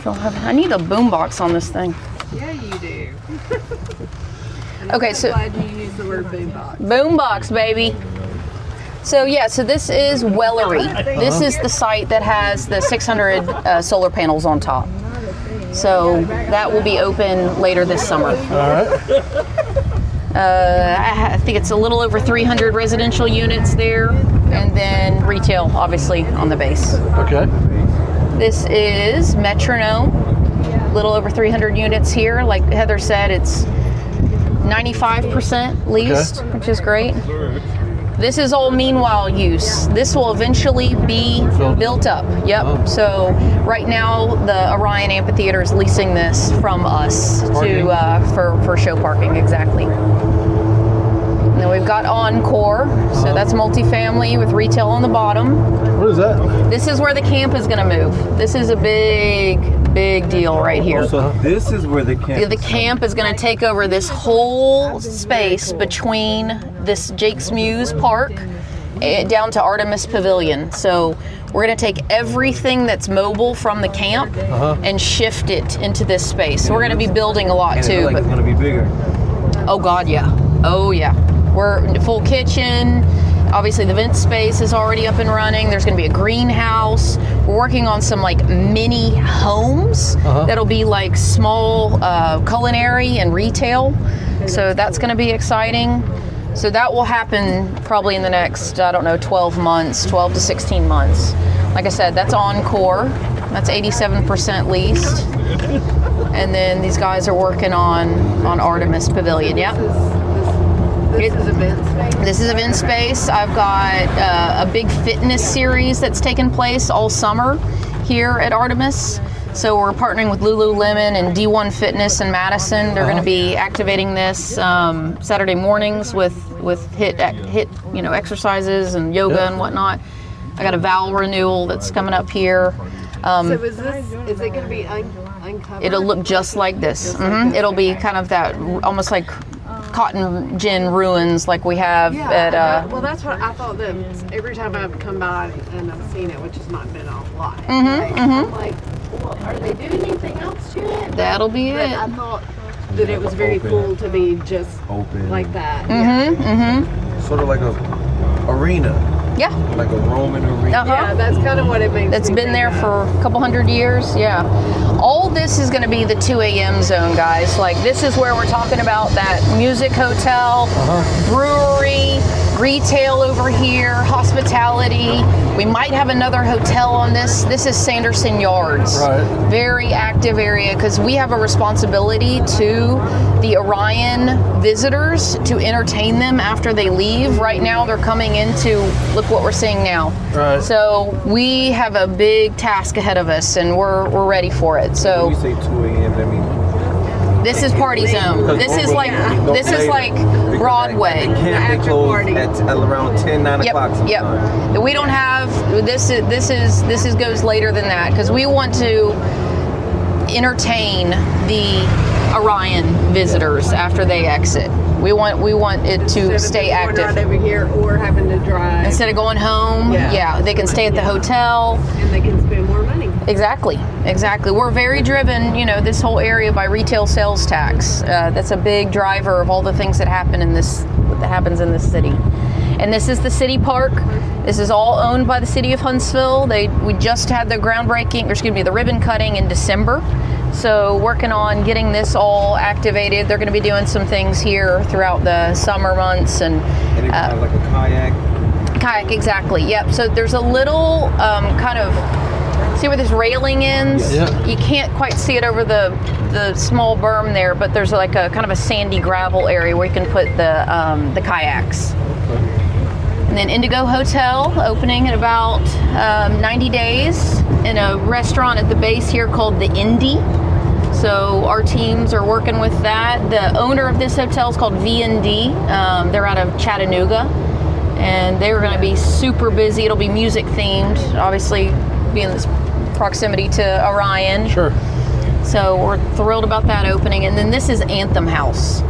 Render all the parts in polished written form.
I need a boombox on this thing. Yeah, you do. Okay, so glad you used the word boombox. Boombox, baby. So yeah, so this is Wellery. This is the site that has the 600 solar panels on top. So that will be open later this summer. All right. I think it's a little over 300 residential units there, and then retail, obviously, on the base. Okay. This is Metronome, a little over 300 units here. Like Heather said, it's 95% leased, which is great. This is all meanwhile use. This will eventually be built up. Yep. So right now the Orion Amphitheater is leasing this from us for show parking. Exactly. And then we've got Encore. So that's multifamily with retail on the bottom. What is that? This is where the camp is going to move. This is a big deal right here. So this is where the camp is going to take over this whole space between this Jake's Muse Park down to Artemis Pavilion. So we're going to take everything that's mobile from the camp and shift it into this space. So we're going to be building a lot too. It's going to be bigger. Oh God, yeah. Oh yeah. We're full kitchen. Obviously the vent space is already up and running. There's going to be a greenhouse. We're working on some like mini homes that'll be like small culinary and retail. So that's going to be exciting. So that will happen probably in the next, 12 months, 12 to 16 months. Like I said, that's Encore. That's 87% leased. And then these guys are working on Artemis Pavilion. Yep. This is event space. This is event space. I've got a big fitness series that's taken place all summer here at Artemis. So we're partnering with Lululemon and D1 Fitness in Madison. They're going to be activating this Saturday mornings with hit exercises and yoga and whatnot. I got a vow renewal that's coming up here. So is it going to be uncovered? It'll look just like this. It'll be kind of that almost like cotton gin ruins like we have at well, that's what I thought. That every time I've come by and I've seen it, which has not been a lot, I'm like, well, are they doing anything else to it? That'll be But it. I thought that it was very cool to be just open like that. Sort of like a arena. Yeah. Like a Roman arena. Yeah, that's kind of what it makes. That's me been think there of. for a couple hundred years. Yeah. All this is going to be the 2 a.m. zone, guys. Like this is where we're talking about that music hotel, brewery, retail over here, hospitality. We might have another hotel on this. This is Sanderson Yards. Right. Very active area because we have a responsibility to the Orion visitors to entertain them after they leave. Right now they're coming into, look what we're seeing now. Right. So we have a big task ahead of us and we're ready for it. So When you say 2 a.m., I mean this is party zone. This is like Broadway. The camp they close party. at around 10, 9 o'clock sometimes. Yep. We don't have this is goes later than that because we want to entertain the Orion visitors after they exit. We want it to stay active. Right over here or having to drive. Instead of going home, they can stay at the hotel. And they can spend more money. Exactly. We're very driven, this whole area by retail sales tax. That's a big driver of all the things that happens in this city. And this is the city park. This is all owned by the city of Huntsville. We just had the the ribbon cutting in December. So working on getting this all activated. They're going to be doing some things here throughout the summer months and And it has like a kayak. kayak, exactly. Yep. So there's a little kind of, see where this railing ends? Yeah. You can't quite see it over the small berm there, but there's like a kind of a sandy gravel area where you can put the kayaks. And then Indigo Hotel opening in about 90 days in a restaurant at the base here called the Indy. So our teams are working with that. The owner of this hotel is called V&D. They're out of Chattanooga, and they're going to be super busy. It'll be music themed, obviously being this proximity to Orion. Sure. So we're thrilled about that opening. And then this is Anthem House.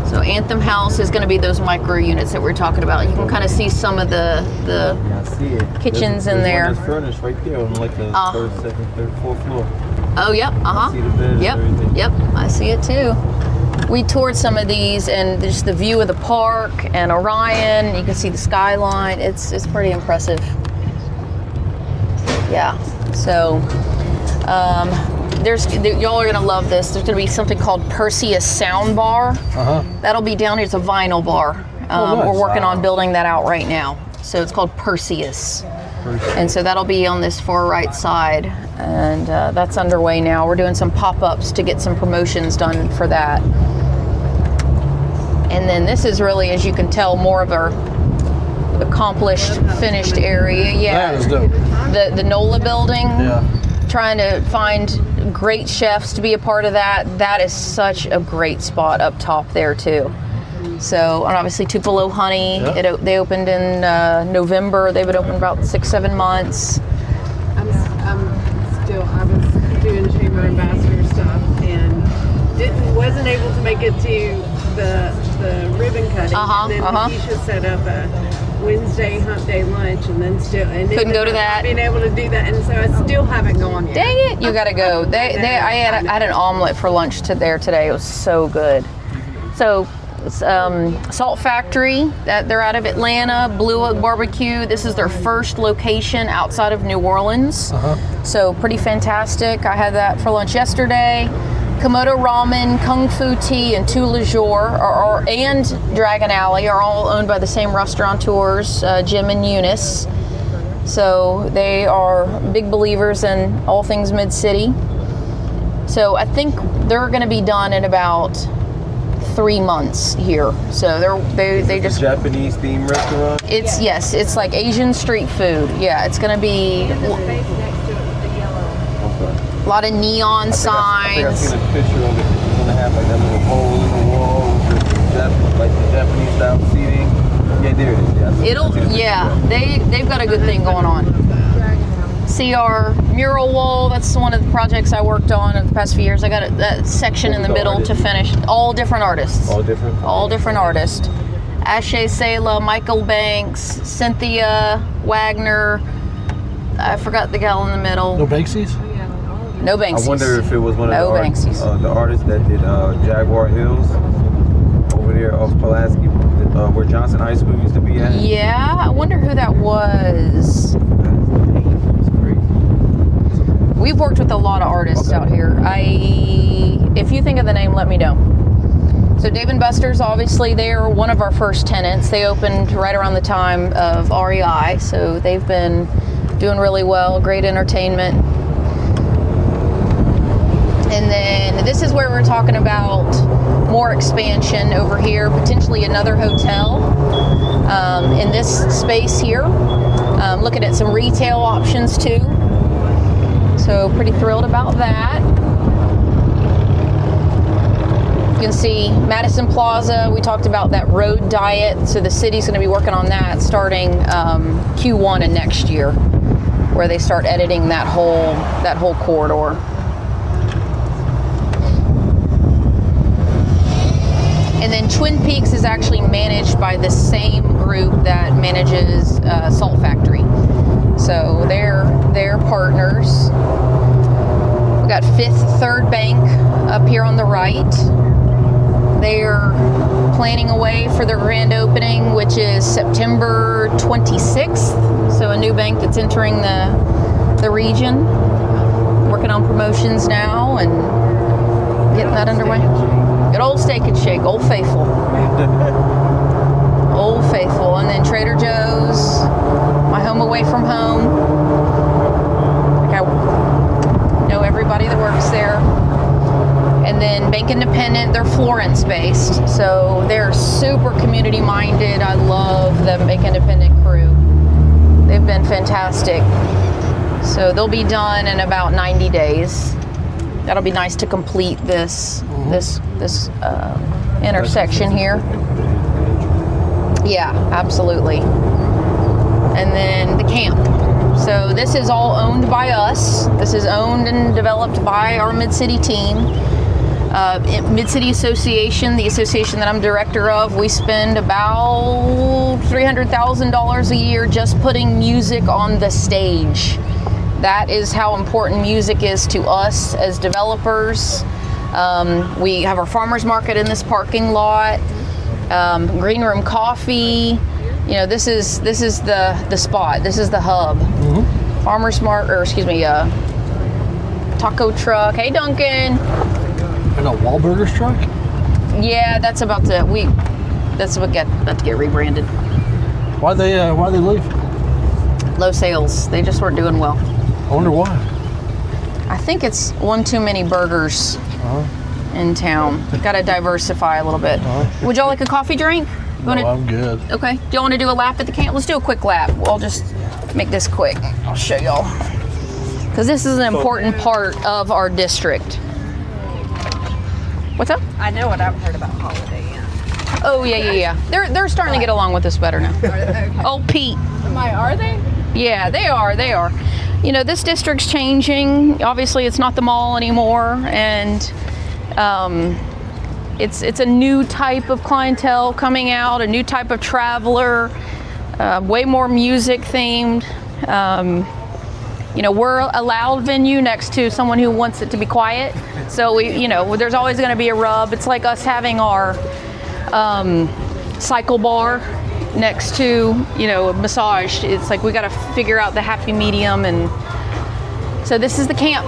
So Anthem House is going to be those micro units that we're talking about. You can kind of see some of the Yeah, I see it. kitchens There's in there. One that's furnished right there on like the third, second, third, fourth floor. Oh, yep. See the beds and Yep. everything. Yep. I see it too. We toured some of these, and just the view of the park and Orion. You can see the skyline. It's pretty impressive. Yeah. So y'all are gonna love this. There's gonna be something called Perseus Sound Bar. That'll be down here. It's a vinyl bar. Nice. We're working on building that out right now. So it's called Perseus. And so that'll be on this far right side, and that's underway now. We're doing some pop-ups to get some promotions done for that. And then this is really, as you can tell, more of our accomplished, finished area. Yeah, That is dope. the NOLA building. Yeah. Trying to find great chefs to be a part of that. That is such a great spot up top there too. So, and obviously Tupelo Honey, Yeah. they opened in November. They've been open about 6-7 months. I was doing chamber ambassador stuff and wasn't able to make it to the ribbon cutting. And then Keisha set up a Wednesday hump day lunch, and then Couldn't go to that. Being able to do that, and so I still haven't gone yet. Dang it, you gotta go. I had an omelet for lunch there today. It was so good. So, Salt Factory, they're out of Atlanta. Blue Oak Barbecue. This is their first location outside of New Orleans. So pretty fantastic. I had that for lunch yesterday. Komodo Ramen, Kung Fu Tea, and Two Le Jour and Dragon Alley are all owned by the same restaurateurs, Jim and Eunice. So they are big believers in all things Mid-City. So I think they're going to be done in about 3 months here. So they just Japanese themed restaurant. it's like Asian street food. Yeah, it's going to be a lot of neon I think I've signs. seen a picture of it. It's gonna have like that little hole in the wall with the Japanese style seating. Yeah, there it is. Yeah, I see the picture. They've got a good thing going on. See our mural wall, that's one of the projects I worked on in the past few years. I got that section in the middle to finish. All different artists. All different. All different artists. Ashe Sela, Michael Banks, Cynthia Wagner. I forgot the gal in the middle. No Banksy's? No Banksies. I wonder if it was one of No the Banksies. the artists that did Jaguar Hills over there off Pulaski, where Johnson High School used to be at. Yeah, I wonder who that was. It's crazy. We've worked with a lot of artists out here. If you think of the name, let me know. So Dave & Buster's, obviously, they're one of our first tenants. They opened right around the time of REI, so they've been doing really well, great entertainment. And then this is where we're talking about more expansion over here, potentially another hotel in this space here. Looking at some retail options too. So pretty thrilled about that. You can see Madison Plaza. We talked about that road diet. So the city's going to be working on that starting Q1 of next year, where they start editing that whole corridor. And then Twin Peaks is actually managed by the same group that manages Salt Factory. So they're partners. We got Fifth Third Bank up here on the right. They're planning away for their grand opening, which is September 26th. So a new bank that's entering the region. Working on promotions now and getting that underway. Good old Steak and Shake, Old Faithful. Old Faithful. And then Trader Joe's, my home away from home. Like I know everybody that works there. And then Bank Independent, they're Florence based. So they're super community minded. I love the Bank Independent crew. They've been fantastic. So they'll be done in about 90 days. That'll be nice to complete this intersection here. Yeah, absolutely. And then the camp. So this is all owned by us. This is owned and developed by our Mid-City team. Mid-City Association, the association that I'm director of, we spend about $300,000 a year just putting music on the stage. That is how important music is to us as developers. We have our farmers market in this parking lot. Green Room Coffee. You know, this is the spot. This is the hub. Farmers market, or excuse me, taco truck. Hey, Duncan. And a Wahlburgers truck? Yeah, that's about to get rebranded. Why'd they leave? Low sales. They just weren't doing well. I wonder why. I think it's one too many burgers in town. Got to diversify a little bit. Would y'all like a coffee drink? I'm good. Okay. Do y'all want to do a lap at the camp? Let's do a quick lap. We'll just make this quick. I'll show y'all. Because this is an important part of our district. What's up? I know what I've heard about Holiday Inn. Oh, yeah. They're starting to get along with us better now. Okay. Oh, Pete. Are they? Yeah, they are. You know, this district's changing. Obviously, it's not the mall anymore, and it's a new type of clientele coming out, a new type of traveler, way more music themed. You know, we're a loud venue next to someone who wants it to be quiet. So there's always going to be a rub. It's like us having our cycle bar next to, a massage. It's like we got to figure out the happy medium. And so this is the camp.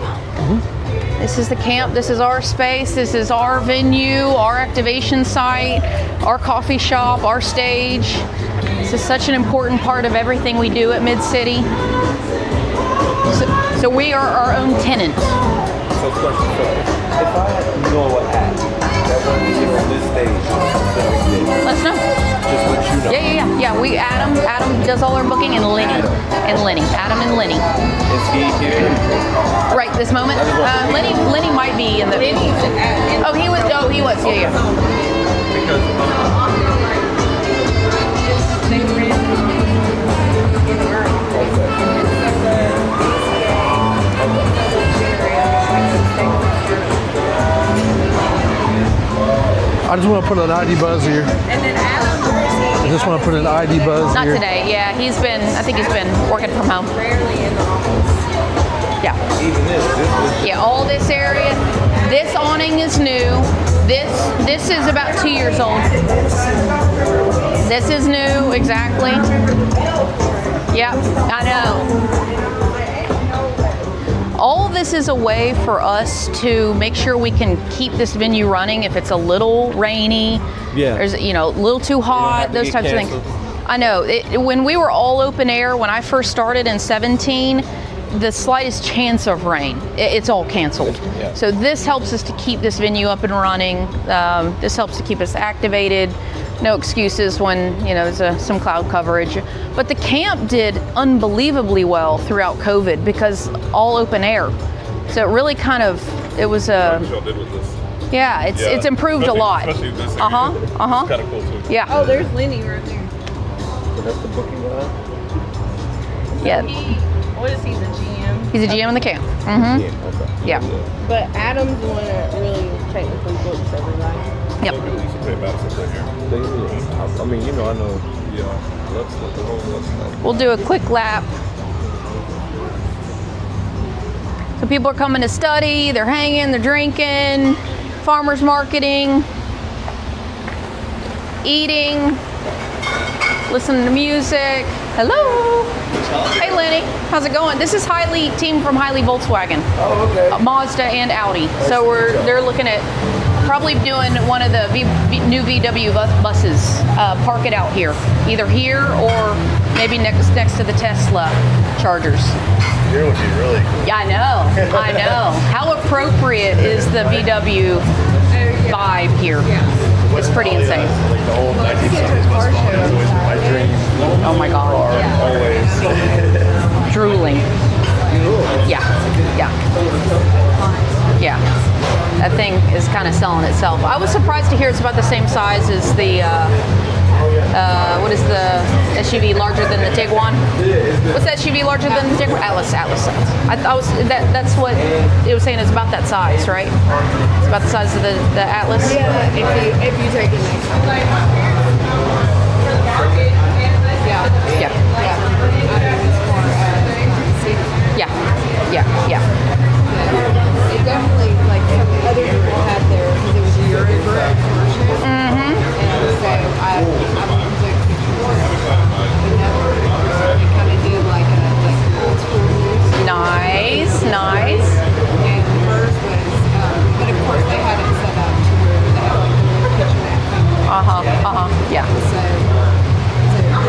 This is the camp. This is our space. This is our venue, our activation site, our coffee shop, our stage. This is such an important part of everything we do at Mid-City. So we are our own tenant. So question, if I know what act that one here on this stage, Let us know. just let you know. Yeah. Adam does all our booking, and Lenny. Adam and Lenny. Is he here? Right this moment. Lenny might be in the. Oh, he was. Yeah. I just want to put an ID buzz here. And then Adam, I just want to put an ID buzz Not here. today. Yeah, I think he's been working from home. rarely in the office. Yeah. Even this Yeah, all this area. This awning is new. This is about 2 years old. This is new, exactly. Yep, I know. All of this is a way for us to make sure we can keep this venue running if it's a little rainy, there's a little too hot, those types of things. I know. When we were all open air, when I first started in 17, the slightest chance of rain, it's all canceled. Yeah. So this helps us to keep this venue up and running. This helps to keep us activated. No excuses when there's some cloud coverage. But the camp did unbelievably well throughout COVID because all open air. So it really it was a. Yeah, it's improved a lot. Especially this area. Uh-huh. It's kind of cool too. Yeah. Oh, there's Lenny right there. So that's the booking line? Yeah. What is he, the GM? He's a GM in the camp. Okay. Yeah. But Adam's the one that really technically books everybody. Yep. Maybe we should pay Madison right here. I mean, I know. Yeah. Let's look the whole We'll do a quick lap. So people are coming to study, they're hanging, they're drinking, farmers marketing, eating, listening to music. Hello. Hey Lenny, how's it going? This is team from Hiley Volkswagen. Oh, okay. Mazda and Audi. So they're looking at probably doing one of the new VW buses. Park it out here, either here or maybe next to the Tesla chargers. Here would be really cool. Yeah, I know. How appropriate is the VW vibe here? It's pretty insane. Like the old 1970s bus car is always my dream. Oh my God. Always. Drooling. Yeah. That thing is kind of selling itself. I was surprised to hear it's about the same size as the, what is the SUV larger than the Tiguan? What's the SUV larger than the Tiguan? Atlas. That's what it was saying. It's about that size, right? It's about the size of the Atlas. Yeah, if you take it next time. Yeah. Yeah. It definitely, like, some other people had there because it was a year over at commercial. Mm-hmm. And so I took pictures and kind of did like old school news. Nice. And hers was, but of course they had it set up to where they had like a little kitchenette thing. Yeah. So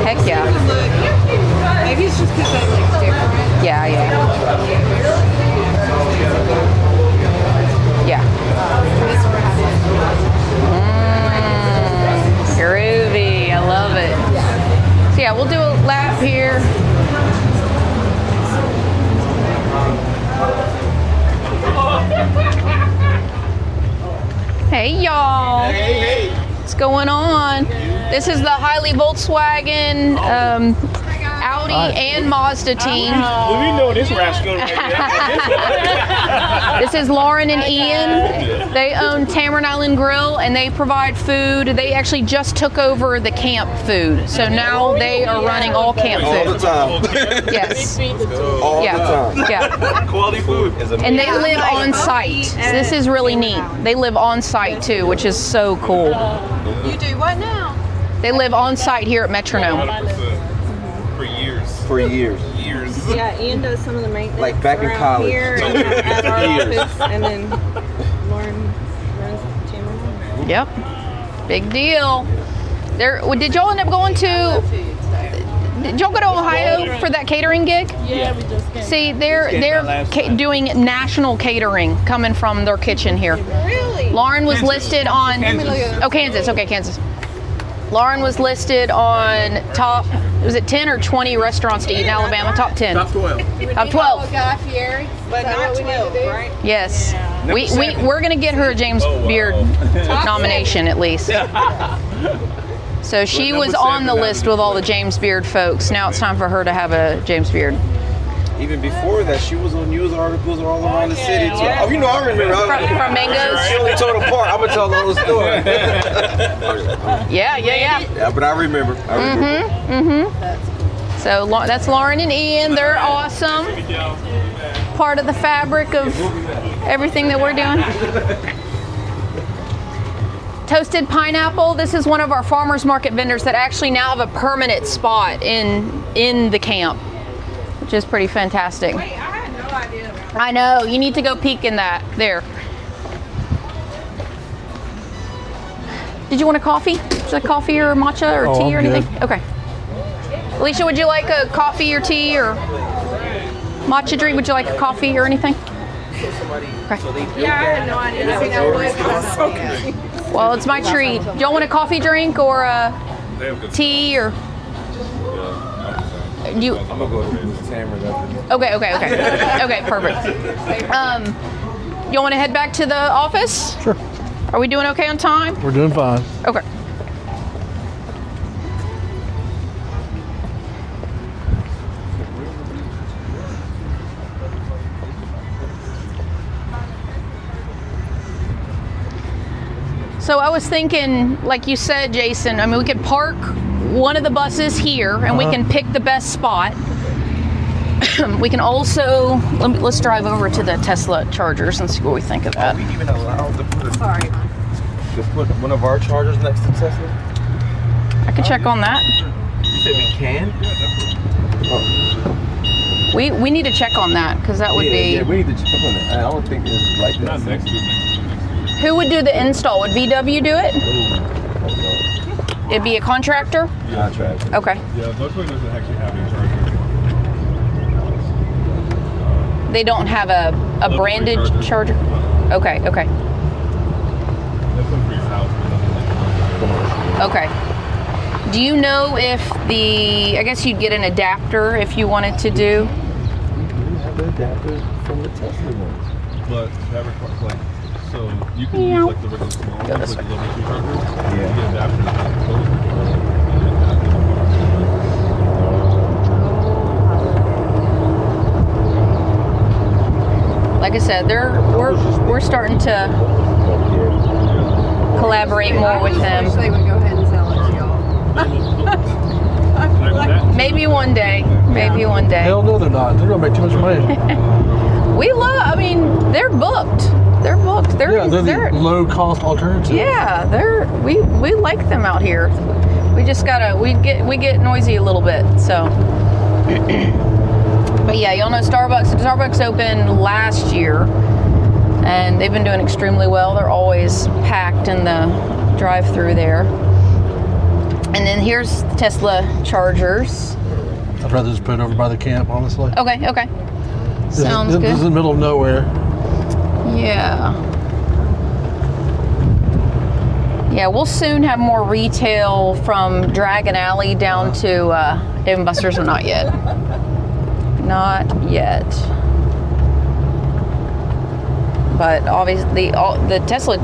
Heck yeah. maybe it's just because they look different. Yeah. This one has like Groovy. I love it. So yeah, we'll do a lap here. Hey y'all. Hey. What's going on? This is the Highly Volkswagen, Audi, and Mazda team. Well, we know this rascal right This is Lauren and Ian. They own Tamarind Island Grill, and they provide food. They actually just took over the camp food, so now they are running all camp All the food. time. Yes. All Yeah. the time. Yeah. Quality food. And they live on site. So this is really neat. They live on site too, which is so cool. You do what now? They live on site here at Metronome. 100%. For years. For years. Yeah, Ian does some of the maintenance. Like back in around college. here and at our Years. office, and then Lauren runs Tamarind. Yep. Big deal. Did y'all end up going to? Did y'all go to Ohio for that catering gig? Yeah, we just came. See, they're doing national catering coming from their kitchen here. Really? Lauren was listed on. Oh, Kansas. Okay, Kansas. Lauren was listed on top. Was it 10 or 20 restaurants to eat in Alabama? Top 10. Top 12. Top 12. Guy Fieri, But not 12, right? Yes. We're gonna get her a James Beard nomination at least. So she was on the list with all the James Beard folks. Now it's time for her to have a James Beard. Even before that, she was on news articles all around the city too. Oh, you know, I remember. From Mango's? She only told a part. I'm gonna tell the whole story. Yeah. Yeah, but I remember. So that's Lauren and Ian. They're awesome. Part of the fabric of everything that we're doing. Toasted Pineapple. This is one of our farmers market vendors that actually now have a permanent spot in the camp, which is pretty fantastic. Wait, I had no idea about that. I know. You need to go peek in that. There. Did you want a coffee? Is it coffee or matcha or tea or I'm anything? good. Okay. Alicia, would you like a coffee or tea or matcha drink? Would you like a coffee or anything? Yeah, I had no idea. I mean, I was so confused. Well, it's my treat. Do y'all want a coffee drink or a They have good tea or you? I'm gonna go to Tamarind. Okay. Okay, perfect. Y'all want to head back to the office? Sure. Are we doing okay on time? We're doing fine. Okay. So I was thinking, like you said, Jason, I mean, we could park one of the buses here and we can pick the best spot. We can also, let's drive over to the Tesla chargers and see what we think of that. We even allowed to put, Sorry. to put one of our chargers next to Tesla. I could check on that. You said we can? We need to check on that because that would be. Yeah, we need to check on it. I don't think it's like that. Not next to it. Who would do the install? Would VW do it? It'd be a contractor? Contract. Okay. Yeah, Volkswagen doesn't actually have a charger. They don't have a branded charger? Okay. That's one for your house, but nothing like Okay. Do you know if I guess you'd get an adapter if you wanted to do? We have the adapter from the Tesla ones. But fabric parts, like, so you can Yeah. use like the regular small ones, like the level 2 chargers. Yeah. You get adapters that close. Like I said, we're starting to collaborate more with I them. wish they would go ahead and sell it to y'all. I feel like Maybe one day. Maybe one day. Hell no, they're not. They're gonna make too much money. We love. I mean, they're booked. They're booked. Yeah, they're the low cost alternative. Yeah, we like them out here. We just gotta we get noisy a little bit. So, but yeah, y'all know Starbucks opened last year, and they've been doing extremely well. They're always packed in the drive-through there. And then here's Tesla chargers. I'd rather just put it over by the camp, honestly. Okay. Sounds good. This is in the middle of nowhere. Yeah. Yeah, we'll soon have more retail from Dragon Alley down to Dave & Buster's, or not yet. Not yet. But obviously, the Tesla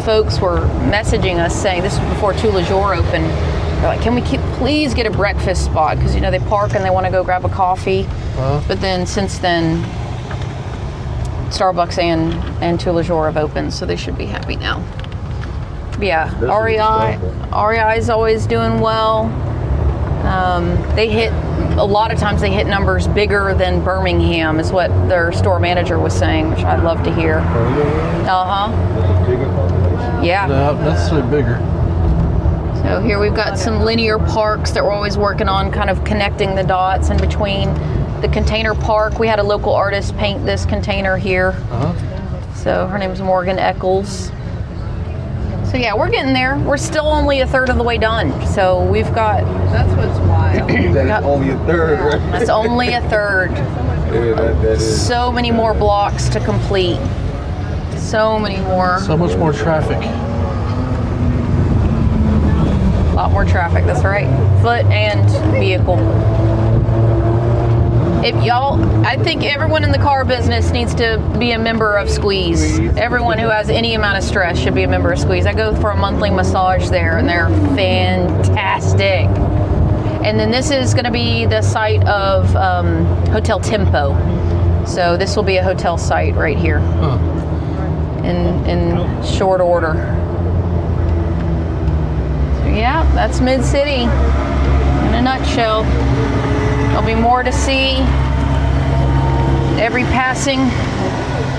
folks were messaging us saying, this was before Tula Jour opened, they're like, can we please get a breakfast spot? Because, they park and they want to go grab a coffee. But then, since then, Starbucks and Tula Jour have opened, so they should be happy now. Yeah, REI is always doing well. A lot of times they hit numbers bigger than Birmingham, is what their store manager was saying, which I'd love to hear. Yeah. No, not necessarily bigger. So here we've got some linear parks that we're always working on, kind of connecting the dots in between. The container park, we had a local artist paint this container here. So her name's Morgan Eccles. So yeah, we're getting there. We're still only a third of the way done. So we've got... That's what's wild. That's only a third, right? That's only a third. Yeah, that is. So many more blocks to complete. So many more. So much more traffic. A lot more traffic, that's right. Foot and vehicle. I think everyone in the car business needs to be a member of Squeeze. Everyone who has any amount of stress should be a member of Squeeze. I go for a monthly massage there, and they're fantastic. And then this is going to be the site of Hotel Tempo. So this will be a hotel site right here in short order. So yeah, that's Mid-City in a nutshell. There'll be more to see every passing